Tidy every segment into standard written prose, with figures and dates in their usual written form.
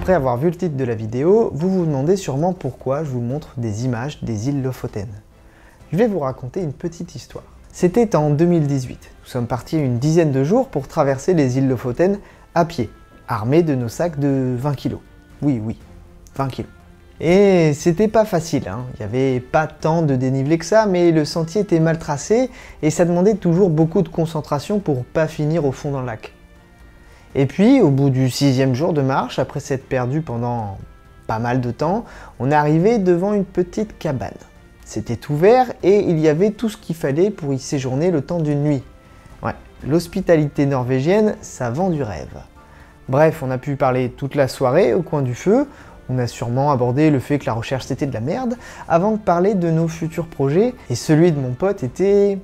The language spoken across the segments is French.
Après avoir vu le titre de la vidéo, vous vous demandez sûrement pourquoi je vous montre des images des îles Lofoten. Je vais vous raconter une petite histoire. C'était en 2018. Nous sommes partis une dizaine de jours pour traverser les îles Lofoten à pied, armés de nos sacs de 20 kg. Oui, 20 kg. Et c'était pas facile, hein. Il n'y avait pas tant de dénivelé que ça, mais le sentier était mal tracé et ça demandait toujours beaucoup de concentration pour pas finir au fond dans le lac. Et puis, au bout du 6e jour de marche, après s'être perdu pendant pas mal de temps, on est arrivé devant une petite cabane. C'était ouvert et il y avait tout ce qu'il fallait pour y séjourner le temps d'une nuit. Ouais, l'hospitalité norvégienne, ça vend du rêve. Bref, on a pu parler toute la soirée au coin du feu, on a sûrement abordé le fait que la recherche c'était de la merde, avant de parler de nos futurs projets, et celui de mon pote était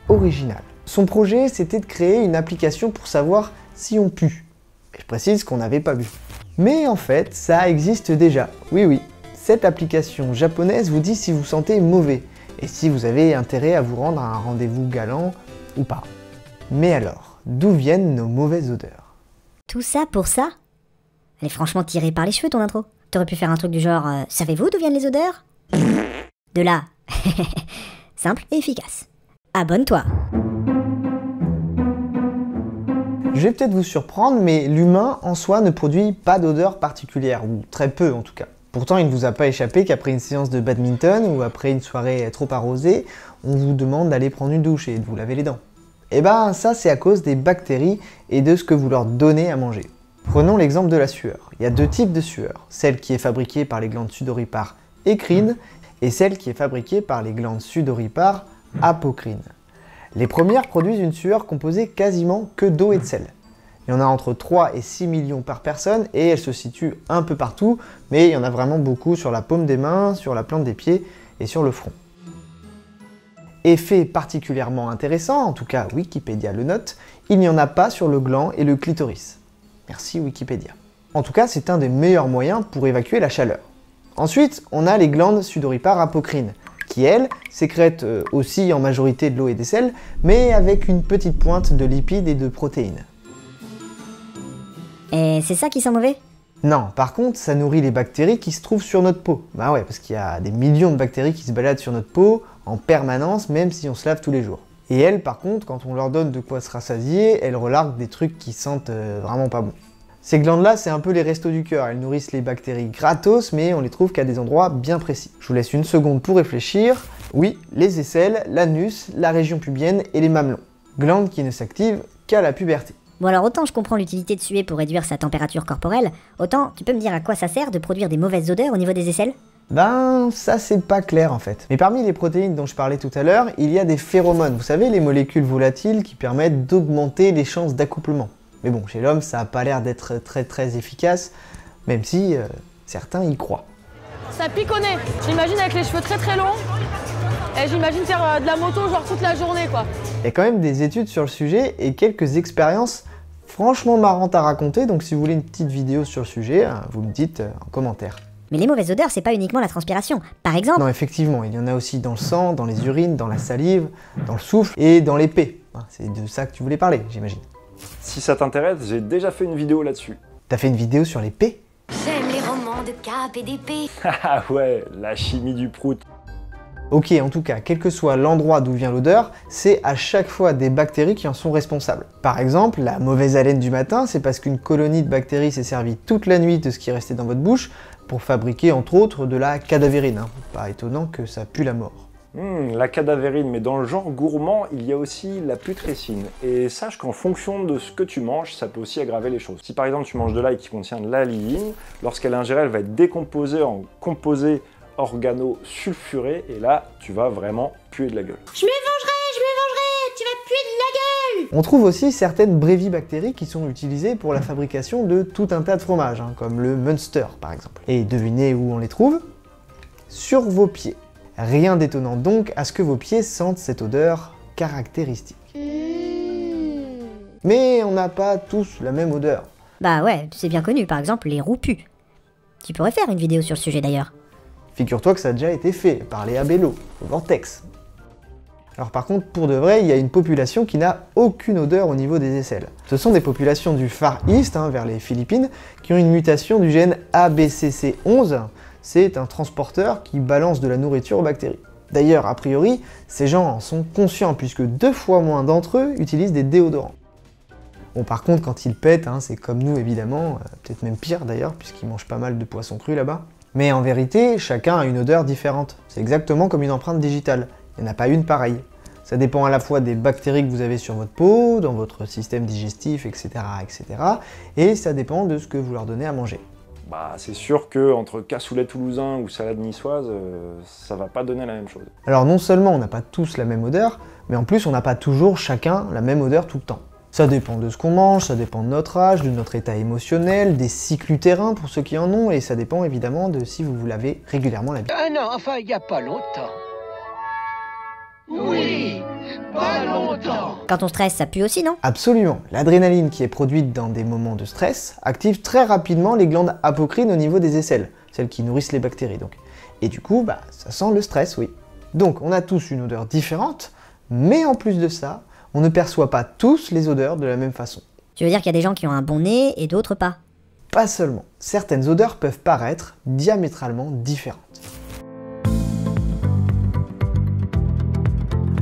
original. Son projet, c'était de créer une application pour savoir si on pue. Et je précise qu'on n'avait pas bu. Mais en fait, ça existe déjà. Oui. Cette application japonaise vous dit si vous sentez mauvais, et si vous avez intérêt à vous rendre à un rendez-vous galant ou pas. Mais alors, d'où viennent nos mauvaises odeurs? Tout ça pour ça? Elle est franchement tirée par les cheveux ton intro. T'aurais pu faire un truc du genre savez-vous d'où viennent les odeurs? De là. Simple et efficace. Abonne-toi. Je vais peut-être vous surprendre, mais l'humain en soi ne produit pas d'odeur particulière, ou très peu en tout cas. Pourtant, il ne vous a pas échappé qu'après une séance de badminton ou après une soirée trop arrosée, on vous demande d'aller prendre une douche et de vous laver les dents. Et ben ça c'est à cause des bactéries et de ce que vous leur donnez à manger. Prenons l'exemple de la sueur. Il y a deux types de sueur, celle qui est fabriquée par les glandes sudoripares écrines et celle qui est fabriquée par les glandes sudoripares apocrines. Les premières produisent une sueur composée quasiment que d'eau et de sel. Il y en a entre 3 et 6 millions par personne et elles se situent un peu partout, mais il y en a vraiment beaucoup sur la paume des mains, sur la plante des pieds et sur le front. Effet particulièrement intéressant, en tout cas Wikipédia le note, il n'y en a pas sur le gland et le clitoris. Merci Wikipédia. En tout cas, c'est un des meilleurs moyens pour évacuer la chaleur. Ensuite, on a les glandes sudoripares apocrines, qui elles, sécrètent aussi en majorité de l'eau et des sels, mais avec une petite pointe de lipides et de protéines. Et c'est ça qui sent mauvais? Non, par contre, ça nourrit les bactéries qui se trouvent sur notre peau. Bah ouais, parce qu'il y a des millions de bactéries qui se baladent sur notre peau en permanence, même si on se lave tous les jours. Et elles, par contre, quand on leur donne de quoi se rassasier, elles relarguent des trucs qui sentent vraiment pas bon. Ces glandes-là, c'est un peu les restos du cœur. Elles nourrissent les bactéries gratos, mais on les trouve qu'à des endroits bien précis. Je vous laisse une seconde pour réfléchir. Oui, les aisselles, l'anus, la région pubienne et les mamelons. Glandes qui ne s'activent qu'à la puberté. Bon alors autant je comprends l'utilité de suer pour réduire sa température corporelle, autant tu peux me dire à quoi ça sert de produire des mauvaises odeurs au niveau des aisselles? Ben, ça c'est pas clair en fait. Mais parmi les protéines dont je parlais tout à l'heure, il y a des phéromones. Vous savez, les molécules volatiles qui permettent d'augmenter les chances d'accouplement. Mais bon, chez l'homme, ça a pas l'air d'être très efficace, même si certains y croient. Ça piconne. J'imagine avec les cheveux très longs. Et j'imagine faire de la moto genre toute la journée quoi. Il y a quand même des études sur le sujet et quelques expériences franchement marrantes à raconter, donc si vous voulez une petite vidéo sur le sujet, vous me dites en commentaire. Mais les mauvaises odeurs, c'est pas uniquement la transpiration. Par exemple... Non, effectivement, il y en a aussi dans le sang, dans les urines, dans la salive, dans le souffle et dans l'épée. C'est de ça que tu voulais parler, j'imagine. Si ça t'intéresse, j'ai déjà fait une vidéo là-dessus. T'as fait une vidéo sur l'épée? J'aime les romans de cap et d'épée. Ah ouais, la chimie du prout. Ok, en tout cas, quel que soit l'endroit d'où vient l'odeur, c'est à chaque fois des bactéries qui en sont responsables. Par exemple, la mauvaise haleine du matin, c'est parce qu'une colonie de bactéries s'est servie toute la nuit de ce qui restait dans votre bouche pour fabriquer entre autres de la cadavérine. Pas étonnant que ça pue la mort. La cadavérine, mais dans le genre gourmand, il y a aussi la putrécine. Et sache qu'en fonction de ce que tu manges, ça peut aussi aggraver les choses. Si par exemple tu manges de l'ail qui contient de l'aliline, lorsqu'elle est ingérée, elle va être décomposée en composés organosulfurés, et là, tu vas vraiment puer de la gueule. Je me vengerai, tu vas puer de la gueule. On trouve aussi certaines brévibactéries qui sont utilisées pour la fabrication de tout un tas de fromages, comme le Munster par exemple. Et devinez où on les trouve? Sur vos pieds. Rien d'étonnant donc à ce que vos pieds sentent cette odeur caractéristique. Mais on n'a pas tous la même odeur. Bah ouais, c'est bien connu, par exemple les roues puent. Tu pourrais faire une vidéo sur le sujet d'ailleurs. Figure-toi que ça a déjà été fait par les Abello, au Vortex. Alors par contre, pour de vrai, il y a une population qui n'a aucune odeur au niveau des aisselles. Ce sont des populations du Far East, vers les Philippines, qui ont une mutation du gène ABCC11. C'est un transporteur qui balance de la nourriture aux bactéries. D'ailleurs, a priori, ces gens en sont conscients puisque 2 fois moins d'entre eux utilisent des déodorants. Bon, par contre, quand ils pètent, c'est comme nous évidemment, peut-être même pire d'ailleurs, puisqu'ils mangent pas mal de poissons crus là-bas. Mais en vérité, chacun a une odeur différente. C'est exactement comme une empreinte digitale. Il n'y en a pas une pareille. Ça dépend à la fois des bactéries que vous avez sur votre peau, dans votre système digestif, etc., etc. Et ça dépend de ce que vous leur donnez à manger. Bah, c'est sûr que entre cassoulet toulousain ou salade niçoise, ça va pas donner la même chose. Alors non seulement on n'a pas tous la même odeur, mais en plus on n'a pas toujours chacun la même odeur tout le temps. Ça dépend de ce qu'on mange, ça dépend de notre âge, de notre état émotionnel, des cycles utérins pour ceux qui en ont, et ça dépend évidemment de si vous vous lavez régulièrement la bite. Ah non, enfin, il n'y a pas longtemps. Oui, pas longtemps. Quand on stresse, ça pue aussi, non? Absolument. L'adrénaline qui est produite dans des moments de stress active très rapidement les glandes apocrines au niveau des aisselles, celles qui nourrissent les bactéries donc. Et du coup, ça sent le stress, oui. Donc on a tous une odeur différente, mais en plus de ça, on ne perçoit pas tous les odeurs de la même façon. Tu veux dire qu'il y a des gens qui ont un bon nez et d'autres pas? Pas seulement. Certaines odeurs peuvent paraître diamétralement différentes.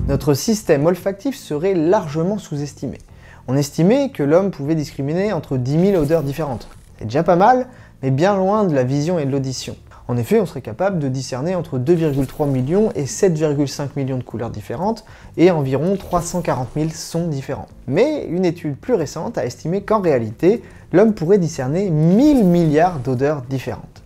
Notre système olfactif serait largement sous-estimé. On estimait que l'homme pouvait discriminer entre 10 000 odeurs différentes. C'est déjà pas mal, mais bien loin de la vision et de l'audition. En effet, on serait capable de discerner entre 2,3 millions et 7,5 millions de couleurs différentes et environ 340 000 sons différents. Mais une étude plus récente a estimé qu'en réalité, l'homme pourrait discerner 1000 milliards d'odeurs différentes.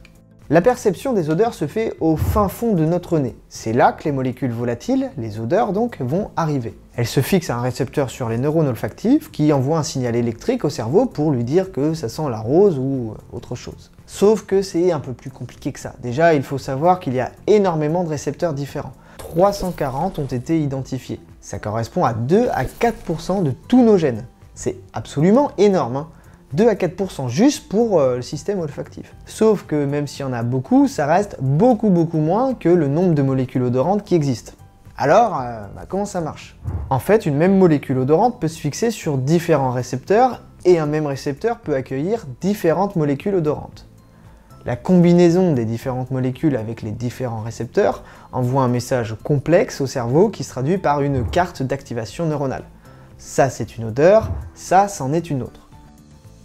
La perception des odeurs se fait au fin fond de notre nez. C'est là que les molécules volatiles, les odeurs donc, vont arriver. Elles se fixent à un récepteur sur les neurones olfactifs qui envoie un signal électrique au cerveau pour lui dire que ça sent la rose ou autre chose. Sauf que c'est un peu plus compliqué que ça. Déjà, il faut savoir qu'il y a énormément de récepteurs différents. 340 ont été identifiés. Ça correspond à 2 à 4% de tous nos gènes. C'est absolument énorme, 2 à 4% juste pour le système olfactif. Sauf que même s'il y en a beaucoup, ça reste beaucoup moins que le nombre de molécules odorantes qui existent. Alors, comment ça marche? En fait, une même molécule odorante peut se fixer sur différents récepteurs et un même récepteur peut accueillir différentes molécules odorantes. La combinaison des différentes molécules avec les différents récepteurs envoie un message complexe au cerveau qui se traduit par une carte d'activation neuronale. Ça, c'est une odeur, ça, c'en est une autre.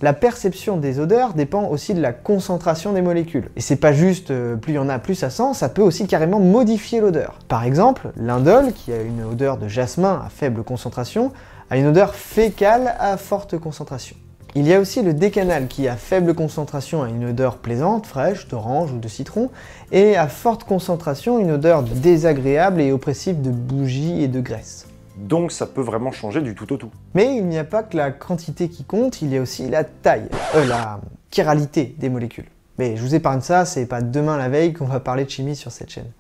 La perception des odeurs dépend aussi de la concentration des molécules. Et c'est pas juste plus il y en a, plus ça sent, ça peut aussi carrément modifier l'odeur. Par exemple, l'indole, qui a une odeur de jasmin à faible concentration, a une odeur fécale à forte concentration. Il y a aussi le décanal qui, à faible concentration, a une odeur plaisante, fraîche, d'orange ou de citron, et à forte concentration, une odeur désagréable et oppressive de bougie et de graisse. Donc ça peut vraiment changer du tout au tout. Mais il n'y a pas que la quantité qui compte, il y a aussi la taille, la chiralité des molécules. Mais je vous épargne ça, c'est pas demain la veille qu'on va parler de chimie sur cette chaîne.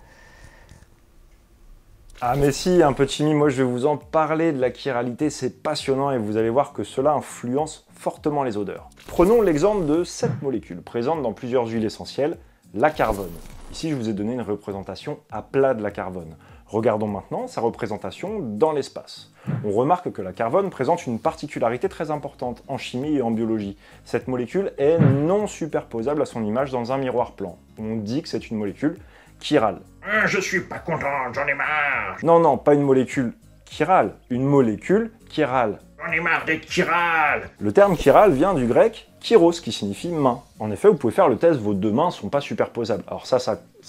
Ah mais si, un peu de chimie, moi je vais vous en parler de la chiralité, c'est passionnant et vous allez voir que cela influence fortement les odeurs. Prenons l'exemple de cette molécule, présente dans plusieurs huiles essentielles, la carbone. Ici je vous ai donné une représentation à plat de la carbone. Regardons maintenant sa représentation dans l'espace. On remarque que la carbone présente une particularité très importante en chimie et en biologie. Cette molécule est non superposable à son image dans un miroir plan. On dit que c'est une molécule chirale. Je suis pas content, j'en ai marre. Non, pas une molécule chirale, une molécule chirale. J'en ai marre d'être chiral. Le terme chiral vient du grec chiros, qui signifie main. En effet, vous pouvez faire le test, vos deux mains ne sont pas superposables. Alors ça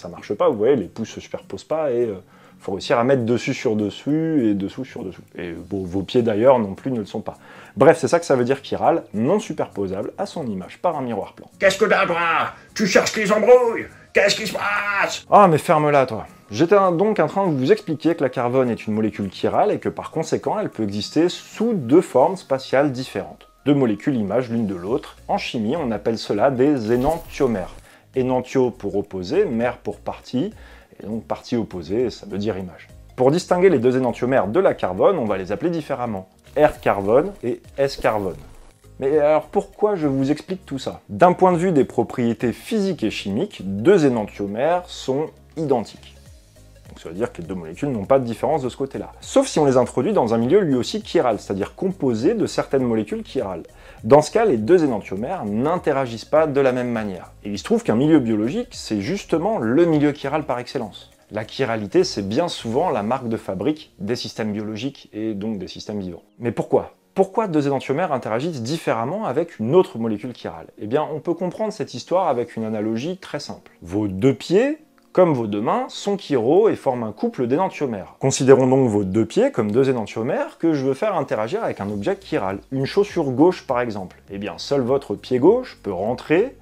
marche pas, vous voyez, les pouces se superposent pas et faut réussir à mettre dessus sur dessus et dessous sur dessous. Et vos pieds d'ailleurs non plus ne le sont pas. Bref, c'est ça que ça veut dire chiral, non superposable à son image par un miroir plan. Qu'est-ce que t'as, toi? Tu cherches les embrouilles? Qu'est-ce qui se passe? Ah mais ferme-la toi. J'étais donc en train de vous expliquer que la carbone est une molécule chirale et que par conséquent elle peut exister sous deux formes spatiales différentes. Deux molécules images l'une de l'autre. En chimie on appelle cela des énantiomères. Énantio pour opposé, mère pour partie, et donc partie opposée ça veut dire image. Pour distinguer les deux énantiomères de la carbone, on va les appeler différemment. R-carbone et S-carbone. Mais alors pourquoi je vous explique tout ça? D'un point de vue des propriétés physiques et chimiques, deux énantiomères sont identiques. Donc ça veut dire que les deux molécules n'ont pas de différence de ce côté-là. Sauf si on les introduit dans un milieu lui aussi chiral, c'est-à-dire composé de certaines molécules chirales. Dans ce cas, les deux énantiomères n'interagissent pas de la même manière. Et il se trouve qu'un milieu biologique, c'est justement le milieu chiral par excellence. La chiralité, c'est bien souvent la marque de fabrique des systèmes biologiques et donc des systèmes vivants. Mais pourquoi ? Pourquoi deux énantiomères interagissent différemment avec une autre molécule chirale? Eh bien, on peut comprendre cette histoire avec une analogie très simple. Vos deux pieds, comme vos deux mains, sont chiraux et forment un couple d'énantiomères. Considérons donc vos deux pieds comme deux énantiomères que je veux faire interagir avec un objet chiral, une chaussure gauche par exemple. Eh bien, seul votre pied gauche peut rentrer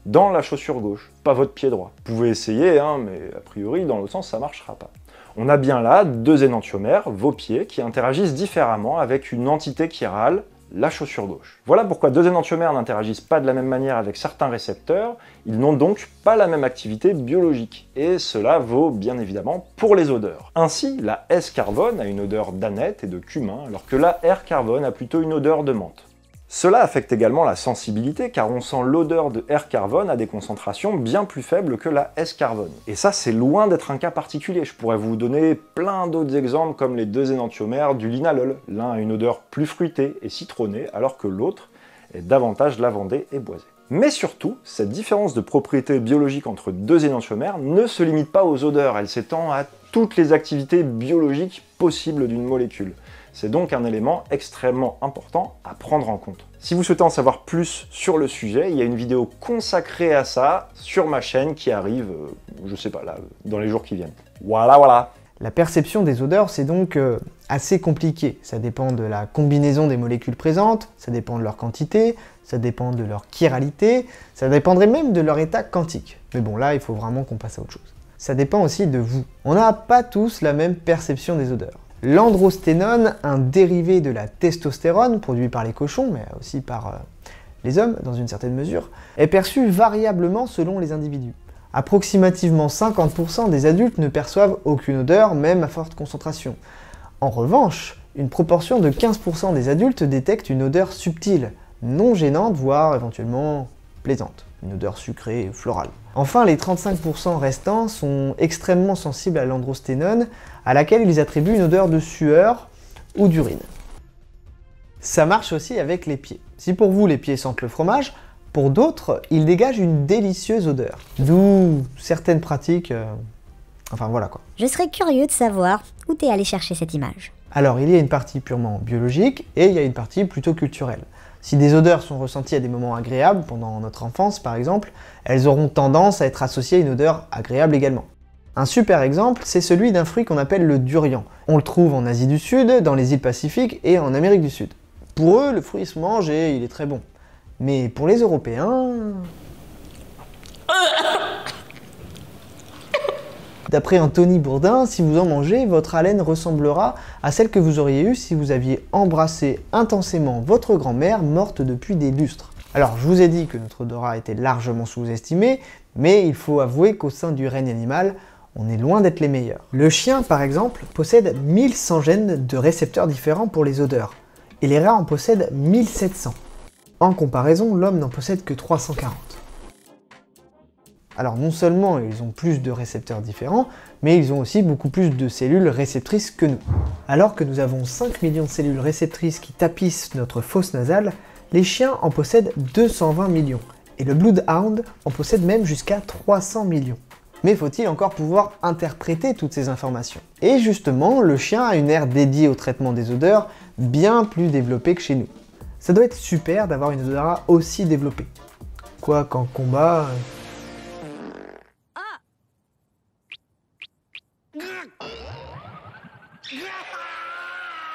dans la chaussure gauche, pas votre pied droit. Vous pouvez essayer, mais a priori, dans l'autre sens, ça ne marchera pas. On a bien là deux énantiomères, vos pieds, qui interagissent différemment avec une entité chirale, la chaussure gauche. Voilà pourquoi deux énantiomères n'interagissent pas de la même manière avec certains récepteurs, ils n'ont donc pas la même activité biologique, et cela vaut bien évidemment pour les odeurs. Ainsi, la S-carbone a une odeur d'aneth et de cumin, alors que la R-carbone a plutôt une odeur de menthe. Cela affecte également la sensibilité car on sent l'odeur de R-carbone à des concentrations bien plus faibles que la S-carbone. Et ça, c'est loin d'être un cas particulier. Je pourrais vous donner plein d'autres exemples comme les deux énantiomères du linalol. L'un a une odeur plus fruitée et citronnée alors que l'autre est davantage lavandé et boisé. Mais surtout, cette différence de propriétés biologiques entre deux énantiomères ne se limite pas aux odeurs, elle s'étend à toutes les activités biologiques possibles d'une molécule. C'est donc un élément extrêmement important à prendre en compte. Si vous souhaitez en savoir plus sur le sujet, il y a une vidéo consacrée à ça sur ma chaîne qui arrive, je sais pas, là, dans les jours qui viennent. Voilà. La perception des odeurs, c'est donc assez compliqué. Ça dépend de la combinaison des molécules présentes, ça dépend de leur quantité, ça dépend de leur chiralité, ça dépendrait même de leur état quantique. Mais bon, là, il faut vraiment qu'on passe à autre chose. Ça dépend aussi de vous. On n'a pas tous la même perception des odeurs. L'androsténone, un dérivé de la testostérone, produit par les cochons, mais aussi par les hommes dans une certaine mesure, est perçu variablement selon les individus. Approximativement 50% des adultes ne perçoivent aucune odeur, même à forte concentration. En revanche, une proportion de 15% des adultes détectent une odeur subtile, non gênante, voire éventuellement plaisante, une odeur sucrée et florale. Enfin, les 35% restants sont extrêmement sensibles à l'androsténone, à laquelle ils attribuent une odeur de sueur ou d'urine. Ça marche aussi avec les pieds. Si pour vous les pieds sentent le fromage, pour d'autres, ils dégagent une délicieuse odeur. D'où certaines pratiques... Enfin voilà quoi. Je serais curieux de savoir où t'es allé chercher cette image. Alors, il y a une partie purement biologique et il y a une partie plutôt culturelle. Si des odeurs sont ressenties à des moments agréables, pendant notre enfance par exemple, elles auront tendance à être associées à une odeur agréable également. Un super exemple, c'est celui d'un fruit qu'on appelle le durian. On le trouve en Asie du Sud, dans les îles Pacifiques et en Amérique du Sud. Pour eux, le fruit se mange et il est très bon. Mais pour les Européens... D'après Anthony Bourdin, si vous en mangez, votre haleine ressemblera à celle que vous auriez eue si vous aviez embrassé intensément votre grand-mère morte depuis des lustres. Alors je vous ai dit que notre odorat était largement sous-estimé, mais il faut avouer qu'au sein du règne animal, on est loin d'être les meilleurs. Le chien, par exemple, possède 1100 gènes de récepteurs différents pour les odeurs, et les rats en possèdent 1700. En comparaison, l'homme n'en possède que 340. Alors non seulement ils ont plus de récepteurs différents, mais ils ont aussi beaucoup plus de cellules réceptrices que nous. Alors que nous avons 5 millions de cellules réceptrices qui tapissent notre fosse nasale, les chiens en possèdent 220 millions, et le Bloodhound en possède même jusqu'à 300 millions. Mais faut-il encore pouvoir interpréter toutes ces informations? Et justement, le chien a une aire dédiée au traitement des odeurs bien plus développée que chez nous. Ça doit être super d'avoir une odorat aussi développée. Quoi qu'en combat...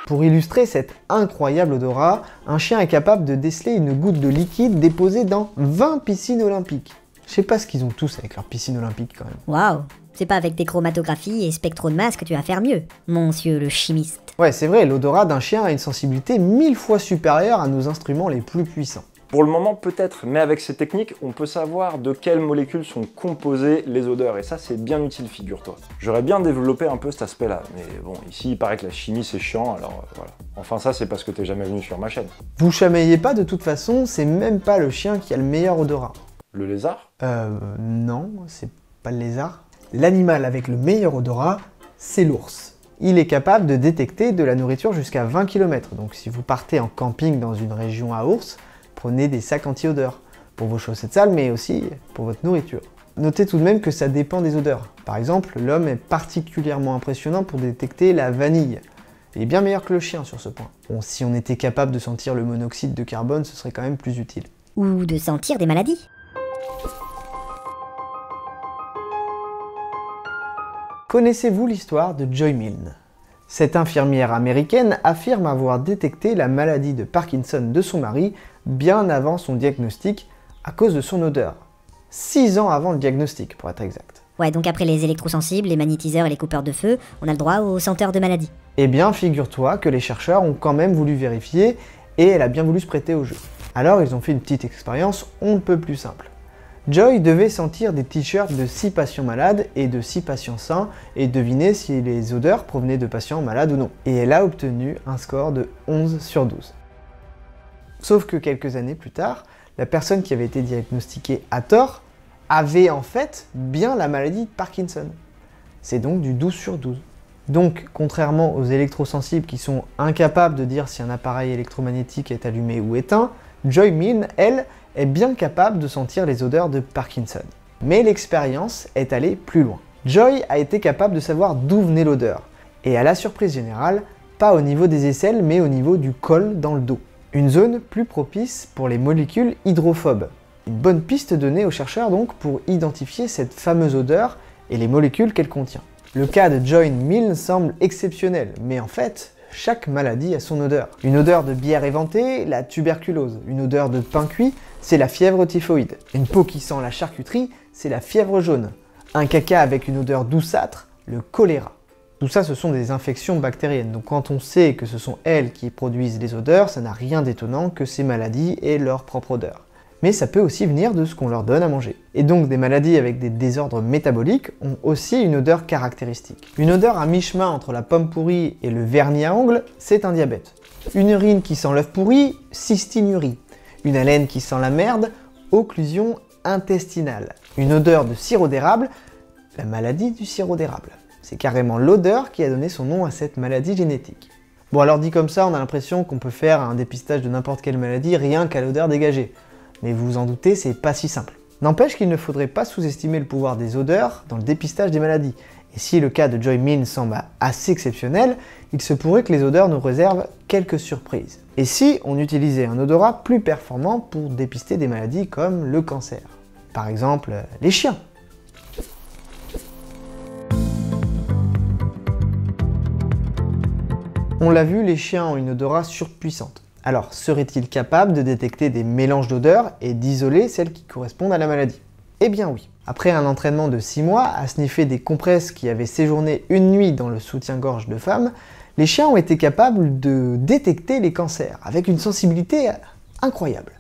Pour illustrer cette incroyable odorat, un chien est capable de déceler une goutte de liquide déposée dans 20 piscines olympiques. Je sais pas ce qu'ils ont tous avec leurs piscines olympiques quand même. Waouh, c'est pas avec tes chromatographies et spectromasse que tu vas faire mieux, monsieur le chimiste. Ouais, c'est vrai, l'odorat d'un chien a une sensibilité 1000 fois supérieure à nos instruments les plus puissants. Pour le moment, peut-être, mais avec ces techniques, on peut savoir de quelles molécules sont composées les odeurs, et ça, c'est bien utile, figure-toi. J'aurais bien développé un peu cet aspect-là, mais bon, ici, il paraît que la chimie, c'est chiant, alors voilà. Enfin, ça, c'est parce que t'es jamais venu sur ma chaîne. Vous chamaillez pas, de toute façon, c'est même pas le chien qui a le meilleur odorat. Le lézard? Non, c'est pas le lézard. L'animal avec le meilleur odorat, c'est l'ours. Il est capable de détecter de la nourriture jusqu'à 20 km, donc si vous partez en camping dans une région à ours, prenez des sacs anti-odeur, pour vos chaussettes sales, mais aussi pour votre nourriture. Notez tout de même que ça dépend des odeurs. Par exemple, l'homme est particulièrement impressionnant pour détecter la vanille. Il est bien meilleur que le chien sur ce point. Bon, si on était capable de sentir le monoxyde de carbone, ce serait quand même plus utile. Ou de sentir des maladies. Connaissez-vous l'histoire de Joy Milne? Cette infirmière américaine affirme avoir détecté la maladie de Parkinson de son mari bien avant son diagnostic à cause de son odeur. 6 ans avant le diagnostic, pour être exact. Ouais, donc après les électrosensibles, les magnétiseurs et les coupeurs de feu, on a le droit aux senteurs de maladies. Eh bien, figure-toi que les chercheurs ont quand même voulu vérifier et elle a bien voulu se prêter au jeu. Alors, ils ont fait une petite expérience on ne peut plus simple. Joy devait sentir des t-shirts de 6 patients malades et de 6 patients sains et deviner si les odeurs provenaient de patients malades ou non. Et elle a obtenu un score de 11 sur 12. Sauf que quelques années plus tard, la personne qui avait été diagnostiquée à tort avait en fait bien la maladie de Parkinson. C'est donc du 12 sur 12. Donc, contrairement aux électrosensibles qui sont incapables de dire si un appareil électromagnétique est allumé ou éteint, Joy Milne, elle, est bien capable de sentir les odeurs de Parkinson. Mais l'expérience est allée plus loin. Joy a été capable de savoir d'où venait l'odeur. Et à la surprise générale, pas au niveau des aisselles, mais au niveau du col dans le dos. Une zone plus propice pour les molécules hydrophobes. Une bonne piste donnée aux chercheurs donc pour identifier cette fameuse odeur et les molécules qu'elle contient. Le cas de Joy Milne semble exceptionnel, mais en fait, chaque maladie a son odeur. Une odeur de bière éventée, la tuberculose. Une odeur de pain cuit, c'est la fièvre typhoïde. Une peau qui sent la charcuterie, c'est la fièvre jaune. Un caca avec une odeur douceâtre, le choléra. Tout ça, ce sont des infections bactériennes. Donc quand on sait que ce sont elles qui produisent les odeurs, ça n'a rien d'étonnant que ces maladies aient leur propre odeur. Mais ça peut aussi venir de ce qu'on leur donne à manger. Et donc des maladies avec des désordres métaboliques ont aussi une odeur caractéristique. Une odeur à mi-chemin entre la pomme pourrie et le vernis à ongles, c'est un diabète. Une urine qui sent l'œuf pourri, cystinurie. Une haleine qui sent la merde, occlusion intestinale. Une odeur de sirop d'érable, la maladie du sirop d'érable. C'est carrément l'odeur qui a donné son nom à cette maladie génétique. Bon alors dit comme ça, on a l'impression qu'on peut faire un dépistage de n'importe quelle maladie rien qu'à l'odeur dégagée. Mais vous vous en doutez, c'est pas si simple. N'empêche qu'il ne faudrait pas sous-estimer le pouvoir des odeurs dans le dépistage des maladies. Et si le cas de Joy Milne semble assez exceptionnel, il se pourrait que les odeurs nous réservent quelques surprises. Et si on utilisait un odorat plus performant pour dépister des maladies comme le cancer? Par exemple, les chiens. On l'a vu, les chiens ont une odorat surpuissante. Alors, seraient-ils capables de détecter des mélanges d'odeurs et d'isoler celles qui correspondent à la maladie? Eh bien oui. Après un entraînement de 6 mois à sniffer des compresses qui avaient séjourné une nuit dans le soutien-gorge de femmes, les chiens ont été capables de détecter les cancers avec une sensibilité incroyable.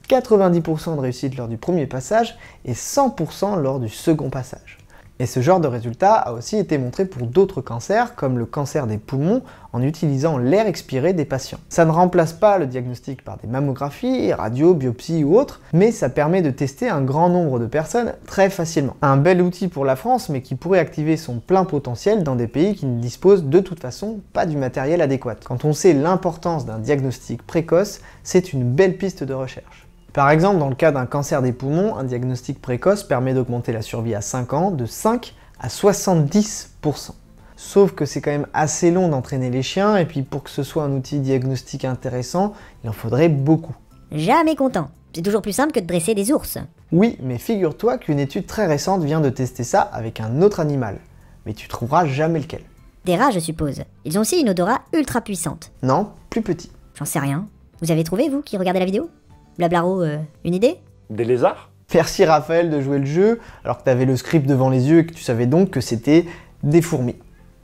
90% de réussite lors du premier passage et 100% lors du second passage. Et ce genre de résultat a aussi été montré pour d'autres cancers, comme le cancer des poumons, en utilisant l'air expiré des patients. Ça ne remplace pas le diagnostic par des mammographies, radios, biopsies ou autres, mais ça permet de tester un grand nombre de personnes très facilement. Un bel outil pour la France, mais qui pourrait activer son plein potentiel dans des pays qui ne disposent de toute façon pas du matériel adéquat. Quand on sait l'importance d'un diagnostic précoce, c'est une belle piste de recherche. Par exemple, dans le cas d'un cancer des poumons, un diagnostic précoce permet d'augmenter la survie à 5 ans de 5 à 70%. Sauf que c'est quand même assez long d'entraîner les chiens, et puis pour que ce soit un outil diagnostique intéressant, il en faudrait beaucoup. Jamais content. C'est toujours plus simple que de dresser des ours. Oui, mais figure-toi qu'une étude très récente vient de tester ça avec un autre animal. Mais tu trouveras jamais lequel. Des rats, je suppose. Ils ont aussi une odorat ultra puissante. Non, plus petit. J'en sais rien. Vous avez trouvé, vous, qui regardez la vidéo? Blablaro, une idée? Des lézards? Merci Raphaël de jouer le jeu, alors que t'avais le script devant les yeux et que tu savais donc que c'était des fourmis.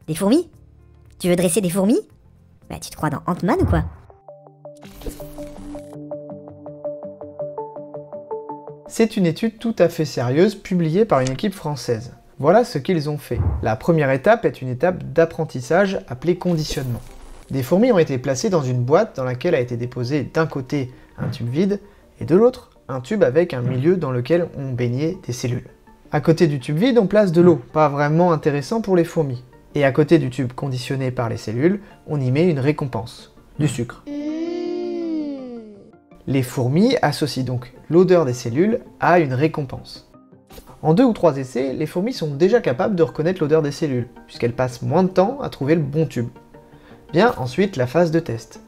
Des fourmis? Tu veux dresser des fourmis? Bah tu te crois dans Ant-Man ou quoi? C'est une étude tout à fait sérieuse publiée par une équipe française. Voilà ce qu'ils ont fait. La première étape est une étape d'apprentissage appelée conditionnement. Des fourmis ont été placées dans une boîte dans laquelle a été déposé d'un côté un tube vide et de l'autre un tube avec un milieu dans lequel on baignait des cellules. À côté du tube vide, on place de l'eau, pas vraiment intéressant pour les fourmis. Et à côté du tube conditionné par les cellules, on y met une récompense, du sucre. Les fourmis associent donc l'odeur des cellules à une récompense. En 2 ou 3 essais, les fourmis sont déjà capables de reconnaître l'odeur des cellules, puisqu'elles passent moins de temps à trouver le bon tube. Vient ensuite la phase de test.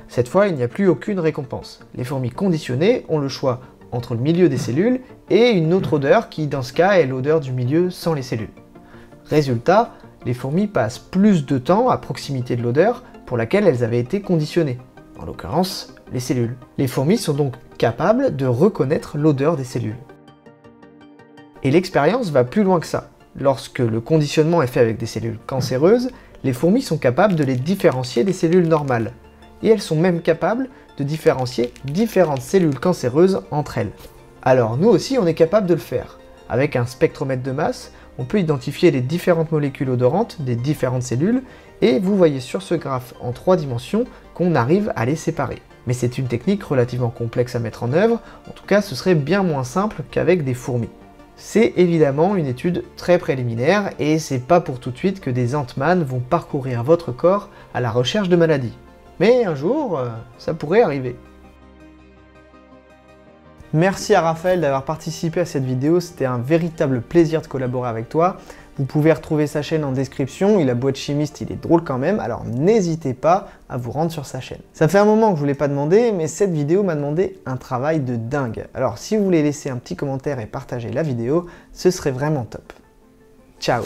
Cette fois, il n'y a plus aucune récompense. Les fourmis conditionnées ont le choix entre le milieu des cellules et une autre odeur qui, dans ce cas, est l'odeur du milieu sans les cellules. Résultat, les fourmis passent plus de temps à proximité de l'odeur pour laquelle elles avaient été conditionnées, en l'occurrence les cellules. Les fourmis sont donc capables de reconnaître l'odeur des cellules. Et l'expérience va plus loin que ça. Lorsque le conditionnement est fait avec des cellules cancéreuses, les fourmis sont capables de les différencier des cellules normales. Et elles sont même capables de différencier différentes cellules cancéreuses entre elles. Alors nous aussi on est capable de le faire. Avec un spectromètre de masse, on peut identifier les différentes molécules odorantes des différentes cellules, et vous voyez sur ce graphe en 3 dimensions qu'on arrive à les séparer. Mais c'est une technique relativement complexe à mettre en œuvre, en tout cas ce serait bien moins simple qu'avec des fourmis. C'est évidemment une étude très préliminaire, et c'est pas pour tout de suite que des Ant-Man vont parcourir votre corps à la recherche de maladies. Mais un jour, ça pourrait arriver. Merci à Raphaël d'avoir participé à cette vidéo, c'était un véritable plaisir de collaborer avec toi. Vous pouvez retrouver sa chaîne en description, il a beau être chimiste, il est drôle quand même, alors n'hésitez pas à vous rendre sur sa chaîne. Ça fait un moment que je ne vous l'ai pas demandé, mais cette vidéo m'a demandé un travail de dingue. Alors si vous voulez laisser un petit commentaire et partager la vidéo, ce serait vraiment top. Ciao!